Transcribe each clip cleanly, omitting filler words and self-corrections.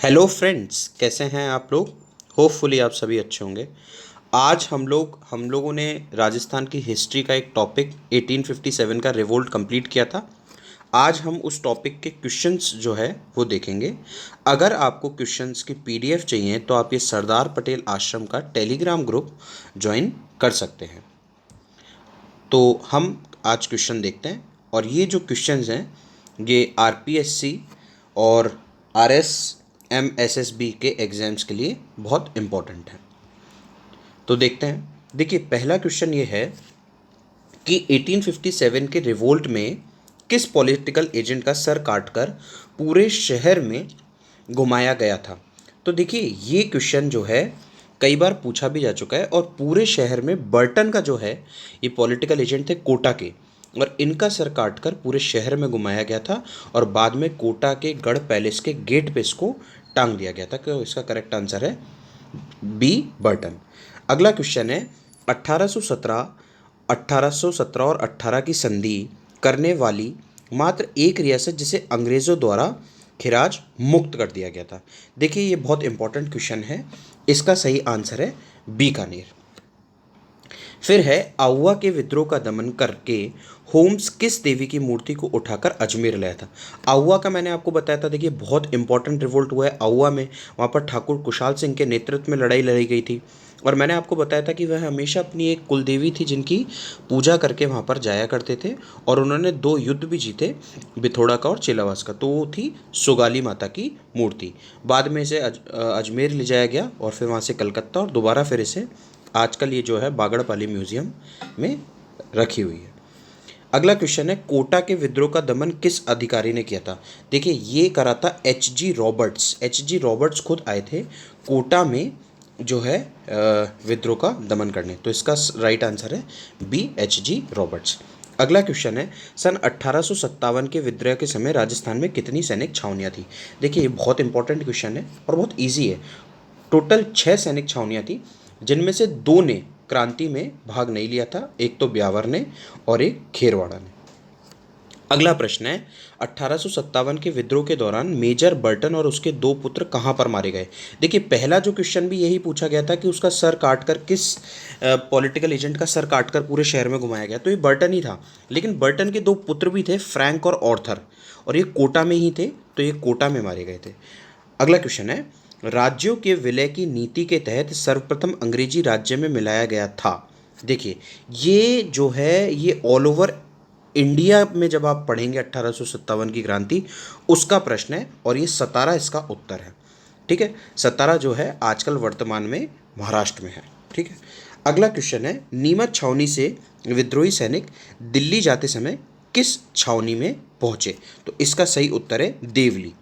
Hello friends, कैसे हैं आप लोग। होपफुली आप सभी अच्छे होंगे। आज हम लोगों ने राजस्थान की हिस्ट्री का एक टॉपिक 1857 का रिवोल्ट कंप्लीट किया था। आज हम उस टॉपिक के क्वेश्चंस जो है वो देखेंगे। अगर आपको क्वेश्चंस की पीडीएफ चाहिए तो आप ये सरदार पटेल आश्रम का टेलीग्राम ग्रुप ज्वाइन कर सकते हैं। तो हम आज क्वेश्चन देखते हैं, और ये जो क्वेश्चंस हैं ये आरपीएससी और आरएसएमएसएसबी के एग्ज़ाम्स के लिए बहुत इम्पोर्टेंट है। तो देखते हैं। देखिए, पहला क्वेश्चन ये है कि 1857 के रिवोल्ट में किस पॉलिटिकल एजेंट का सर काटकर पूरे शहर में घुमाया गया था। तो देखिए, ये क्वेश्चन जो है कई बार पूछा भी जा चुका है, और पूरे शहर में बर्टन का जो है ये पॉलिटिकल एजेंट थे कोटा के, और इनका सर काटकर पूरे शहर में घुमाया गया था, और बाद में कोटा के गढ़ पैलेस के गेट पे इसको टांग दिया गया था। तो इसका करेक्ट आंसर है बी, बर्टन। अगला क्वेश्चन है 1817 और 18 की संधि करने वाली मात्र एक रियासत जिसे अंग्रेज़ों द्वारा खिराज मुक्त कर दिया गया था। देखिए, ये बहुत इंपॉर्टेंट क्वेश्चन है। इसका सही आंसर है बीकानेर। फिर है आउवा के विद्रोह का दमन करके होम्स किस देवी की मूर्ति को उठाकर अजमेर लाया था। आउवा का मैंने आपको बताया था। देखिए, बहुत इंपॉर्टेंट रिवोल्ट हुआ है आउवा में। वहाँ पर ठाकुर कुशाल सिंह के नेतृत्व में लड़ाई लड़ी गई थी, और मैंने आपको बताया था कि वह हमेशा अपनी एक कुल देवी थी जिनकी पूजा करके वहाँ पर जाया करते थे, और उन्होंने 2 युद्ध भी जीते, बिथोड़ा का और चिलावास का। तो वो थी सुगाली माता की मूर्ति। बाद में इसे अजमेर ले जाया गया, और फिर वहाँ से कलकत्ता, और दोबारा फिर इसे आजकल ये जो है बागड़पाली म्यूजियम में रखी हुई है। अगला क्वेश्चन है कोटा के विद्रोह का दमन किस अधिकारी ने किया था। देखिए, ये करा था H G Roberts. H G Roberts खुद आए थे कोटा में जो है विद्रोह का दमन करने। तो इसका राइट आंसर है बी, एच जी रॉबर्ट्स। अगला क्वेश्चन है सन 1857 के विद्रोह के समय राजस्थान में कितनी सैनिक छावनियाँ थी। देखिए, ये बहुत इंपॉर्टेंट क्वेश्चन है और बहुत ईजी है। टोटल 6 सैनिक छावनियाँ थी, जिनमें से 2 ने क्रांति में भाग नहीं लिया था। एक तो ब्यावर ने और एक खेरवाड़ा ने। अगला प्रश्न है 1857 के विद्रोह के दौरान मेजर बर्टन और उसके 2 पुत्र कहाँ पर मारे गए। देखिए, पहला जो क्वेश्चन भी यही पूछा गया था कि उसका सर काटकर किस पॉलिटिकल एजेंट का सर काटकर पूरे शहर में घुमाया गया। तो ये बर्टन ही था, लेकिन बर्टन के 2 पुत्र भी थे, फ्रैंक और ऑर्थर, और ये कोटा में ही थे। तो ये कोटा में मारे गए थे। अगला क्वेश्चन है राज्यों के विलय की नीति के तहत सर्वप्रथम अंग्रेजी राज्य में मिलाया गया था। देखिए, ये जो है ये ऑल ओवर इंडिया में जब आप पढ़ेंगे 1857 की क्रांति, उसका प्रश्न है, और ये सतारा इसका उत्तर है। ठीक है, सतारा जो है आजकल वर्तमान में महाराष्ट्र में है। ठीक है। अगला क्वेश्चन है नीमच छावनी से विद्रोही सैनिक दिल्ली जाते समय किस छावनी में पहुंचे। तो इसका सही उत्तर है देवली।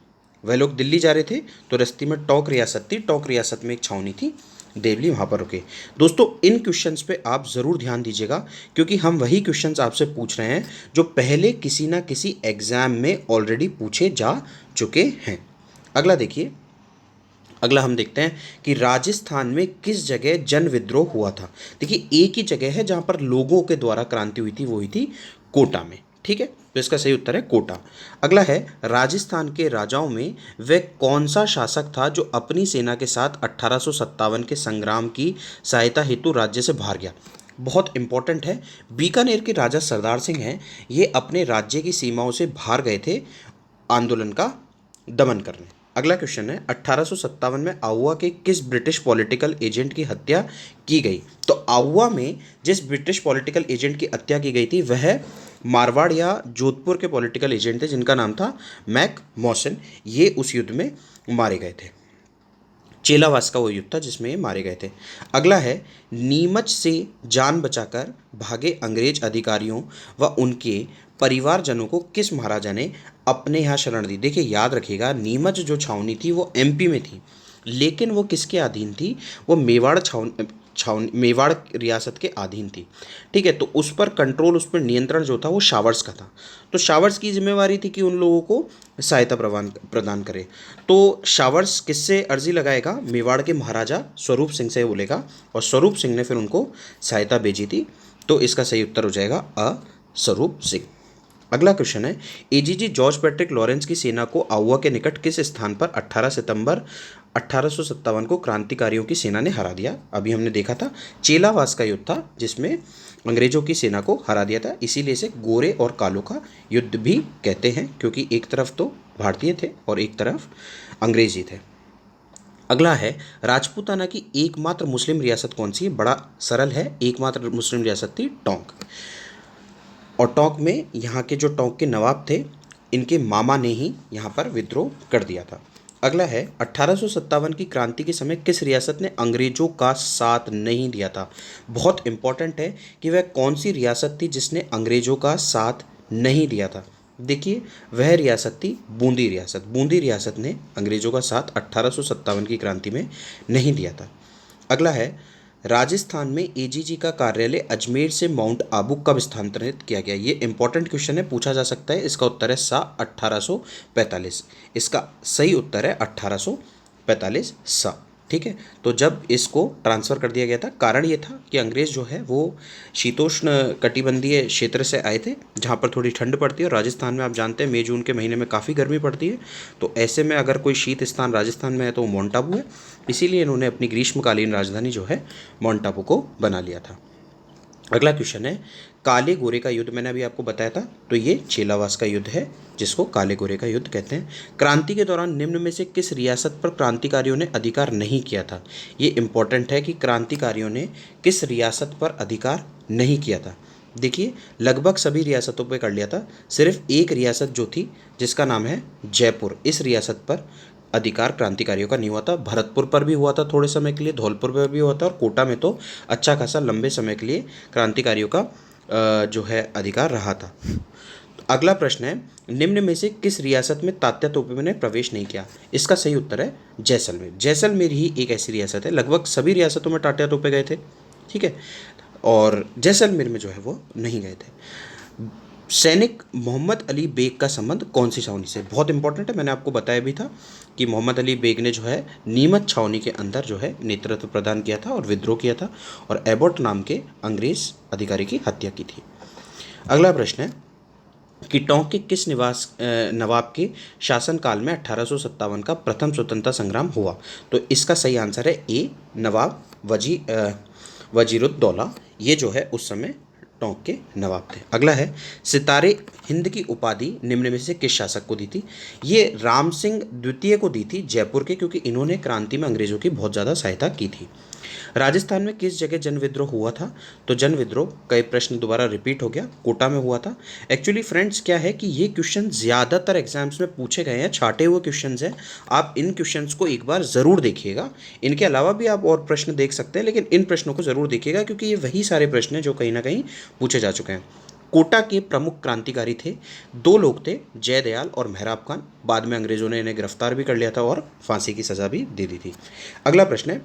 वह लोग दिल्ली जा रहे थे, तो रास्ते में टोंक रियासत थी, टोंक रियासत में एक छावनी थी देवली, वहाँ पर रुके। दोस्तों, इन क्वेश्चंस पे आप ज़रूर ध्यान दीजिएगा, क्योंकि हम वही क्वेश्चंस आपसे पूछ रहे हैं जो पहले किसी ना किसी एग्ज़ाम में ऑलरेडी पूछे जा चुके हैं। अगला देखिए, अगला हम देखते हैं कि राजस्थान में किस जगह जन विद्रोह हुआ था। देखिए, एक ही जगह है जहाँ पर लोगों के द्वारा क्रांति हुई थी, वो हुई थी कोटा में। ठीक है, तो इसका सही उत्तर है कोटा। अगला है राजस्थान के राजाओं में वह कौन सा शासक था जो अपनी सेना के साथ 1857 के संग्राम की सहायता हेतु राज्य से बाहर गया। बहुत इंपॉर्टेंट है। बीकानेर के राजा सरदार सिंह हैं, ये अपने राज्य की सीमाओं से बाहर गए थे आंदोलन का दमन करने। अगला क्वेश्चन है 1857 में आउवा के किस ब्रिटिश पॉलिटिकल एजेंट की हत्या की गई। तो आउवा में जिस ब्रिटिश पॉलिटिकल एजेंट की हत्या की गई थी वह मारवाड़ या जोधपुर के पॉलिटिकल एजेंट थे, जिनका नाम था मैक मॉसन। ये उस युद्ध में मारे गए थे। चेलावास का वो युद्ध था जिसमें ये मारे गए थे। अगला है नीमच से जान बचाकर भागे अंग्रेज अधिकारियों व उनके परिवारजनों को किस महाराजा ने अपने यहाँ शरण दी। देखिए, याद रखिएगा, नीमच जो छावनी थी वो एमपी में थी, लेकिन वो किसके अधीन थी, वो मेवाड़ छावनी मेवाड़ रियासत के अधीन थी। ठीक है, तो उस पर कंट्रोल, उस पर नियंत्रण जो था वो शावर्स का था। तो शावर्स की जिम्मेवारी थी कि उन लोगों को सहायता प्रदान करे। तो शावर्स किससे अर्जी लगाएगा, मेवाड़ के महाराजा स्वरूप सिंह से बोलेगा, और स्वरूप सिंह ने फिर उनको सहायता भेजी थी। तो इसका सही उत्तर हो जाएगा अ, स्वरूप सिंह। अगला क्वेश्चन है, एजीजी जॉर्ज पैट्रिक लॉरेंस की सेना को आउवा के निकट किस स्थान पर 18 सितंबर 1857 को क्रांतिकारियों की सेना ने हरा दिया? अभी हमने देखा था चेलावास का युद्ध था जिसमें अंग्रेजों की सेना को हरा दिया था, इसीलिए इसे गोरे और कालों का युद्ध भी कहते हैं, क्योंकि एक तरफ तो भारतीय थे और एक तरफ अंग्रेजी थे। अगला है, राजपूताना की एकमात्र मुस्लिम रियासत कौन सी है? बड़ा सरल है, एकमात्र मुस्लिम रियासत थी टोंक। और टोंक में यहाँ के जो टोंक के नवाब थे, इनके मामा ने ही यहाँ पर विद्रोह कर दिया था। अगला है, 1857 की क्रांति के समय किस रियासत ने अंग्रेजों का साथ नहीं दिया था? बहुत इंपॉर्टेंट है कि वह कौन सी रियासत थी जिसने अंग्रेजों का साथ नहीं दिया था। देखिए, वह रियासत थी बूंदी रियासत। बूंदी रियासत ने अंग्रेजों का साथ 1857 की क्रांति में नहीं दिया था। अगला है, राजस्थान में एजीजी का कार्यालय अजमेर से माउंट आबू कब स्थानांतरित किया गया? ये इंपॉर्टेंट क्वेश्चन है, पूछा जा सकता है। इसका उत्तर है 1845। इसका सही उत्तर है 1845 सा। ठीक है, तो जब इसको ट्रांसफ़र कर दिया गया था, कारण ये था कि अंग्रेज़ जो है वो शीतोष्ण कटिबंधीय क्षेत्र से आए थे जहाँ पर थोड़ी ठंड पड़ती है, और राजस्थान में आप जानते हैं मई जून के महीने में काफ़ी गर्मी पड़ती है। तो ऐसे में अगर कोई शीत स्थान राजस्थान में है तो वो माउंट आबू है, इसीलिए इन्होंने अपनी ग्रीष्मकालीन राजधानी जो है माउंट आबू को बना लिया था। अगला क्वेश्चन है, काले गोरे का युद्ध मैंने अभी आपको बताया था, तो ये चेलावास का युद्ध है जिसको काले गोरे का युद्ध कहते हैं। क्रांति के दौरान निम्न में से किस रियासत पर क्रांतिकारियों ने अधिकार नहीं किया था? ये इंपॉर्टेंट है कि क्रांतिकारियों ने किस रियासत पर अधिकार नहीं किया था। देखिए, लगभग सभी रियासतों पर कर लिया था, सिर्फ एक रियासत जो थी जिसका नाम है जयपुर, इस रियासत पर अधिकार क्रांतिकारियों का नहीं हुआ था। भरतपुर पर भी हुआ था थोड़े समय के लिए, धौलपुर पर भी हुआ था, और कोटा में तो अच्छा खासा लंबे समय के लिए क्रांतिकारियों का जो है अधिकार रहा था। अगला प्रश्न है, निम्न में से किस रियासत में तात्या तोपे ने प्रवेश नहीं किया? इसका सही उत्तर है जैसलमेर। जैसलमेर ही एक ऐसी रियासत है, लगभग सभी रियासतों में तात्या तोपे गए थे, ठीक है, और जैसलमेर में जो है वो नहीं गए थे। सैनिक मोहम्मद अली बेग का संबंध कौन सी छावनी से? बहुत इंपॉर्टेंट है, मैंने आपको बताया भी था कि मोहम्मद अली बेग ने जो है नीमच छावनी के अंदर जो है नेतृत्व प्रदान किया था और विद्रोह किया था, और एबॉट नाम के अंग्रेज अधिकारी की हत्या की थी। अगला प्रश्न है कि टोंक के किस नवाब के शासनकाल में 1857 का प्रथम स्वतंत्रता संग्राम हुआ? तो इसका सही आंसर है ए, नवाब वजीरुद्दौला। ये जो है उस समय टोंक के नवाब थे। अगला है, सितारे हिंद की उपाधि निम्न में से किस शासक को दी थी? ये राम सिंह द्वितीय को दी थी जयपुर के, क्योंकि इन्होंने क्रांति में अंग्रेजों की बहुत ज़्यादा सहायता की थी। राजस्थान में किस जगह जन विद्रोह हुआ था? तो जन विद्रोह, कई प्रश्न दोबारा रिपीट हो गया, कोटा में हुआ था। एक्चुअली फ्रेंड्स क्या है कि ये क्वेश्चन ज़्यादातर एग्जाम्स में पूछे गए हैं, छाटे हुए क्वेश्चन हैं। आप इन क्वेश्चंस को एक बार ज़रूर देखिएगा। इनके अलावा भी आप और प्रश्न देख सकते हैं, लेकिन इन प्रश्नों को ज़रूर देखिएगा क्योंकि ये वही सारे प्रश्न हैं जो कहीं ना कहीं पूछे जा चुके हैं। कोटा के प्रमुख क्रांतिकारी थे, दो लोग थे, जयदयाल और मेहराब खान। बाद में अंग्रेजों ने इन्हें गिरफ्तार भी कर लिया था और फांसी की सज़ा भी दे दी थी। अगला प्रश्न है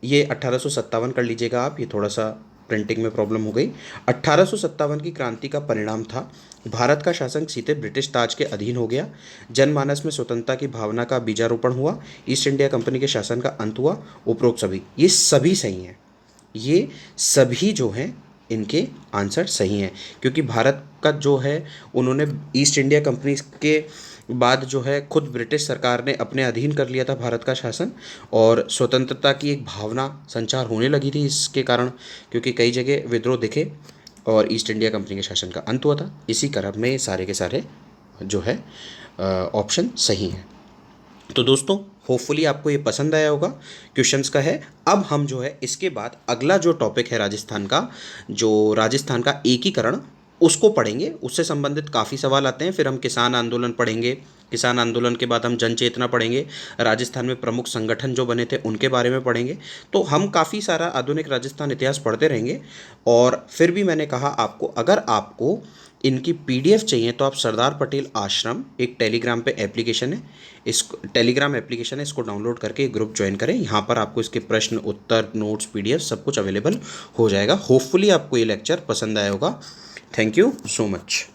1857 कर लीजिएगा आप, ये थोड़ा सा प्रिंटिंग में प्रॉब्लम हो गई। 1857 की क्रांति का परिणाम था, भारत का शासन सीधे ब्रिटिश ताज के अधीन हो गया, जनमानस में स्वतंत्रता की भावना का बीजारोपण हुआ, ईस्ट इंडिया कंपनी के शासन का अंत हुआ। उपरोक्त सभी, ये सभी सही हैं, ये सभी जो हैं इनके आंसर सही हैं, क्योंकि भारत का जो है उन्होंने ईस्ट इंडिया कंपनी के बाद जो है खुद ब्रिटिश सरकार ने अपने अधीन कर लिया था भारत का शासन, और स्वतंत्रता की एक भावना संचार होने लगी थी इसके कारण, क्योंकि कई जगह विद्रोह दिखे और ईस्ट इंडिया कंपनी के शासन का अंत हुआ था। इसी क्रम में सारे के सारे जो है ऑप्शन सही हैं। तो दोस्तों, होपफुली आपको ये पसंद आया होगा। क्वेश्चंस का है, अब हम जो है इसके बाद अगला जो टॉपिक है राजस्थान का एकीकरण, उसको पढ़ेंगे। उससे संबंधित काफ़ी सवाल आते हैं। फिर हम किसान आंदोलन पढ़ेंगे, किसान आंदोलन के बाद हम जन चेतना पढ़ेंगे, राजस्थान में प्रमुख संगठन जो बने थे उनके बारे में पढ़ेंगे। तो हम काफ़ी सारा आधुनिक राजस्थान इतिहास पढ़ते रहेंगे। और फिर भी मैंने कहा आपको, अगर आपको इनकी पीडीएफ चाहिए तो आप सरदार पटेल आश्रम, एक टेलीग्राम पे एप्लीकेशन है, इस टेलीग्राम एप्लीकेशन है, इसको डाउनलोड करके ग्रुप ज्वाइन करें। यहाँ पर आपको इसके प्रश्न उत्तर, नोट्स, पीडीएफ सब कुछ अवेलेबल हो जाएगा। होपफुली आपको ये लेक्चर पसंद आया होगा। Thank you so much.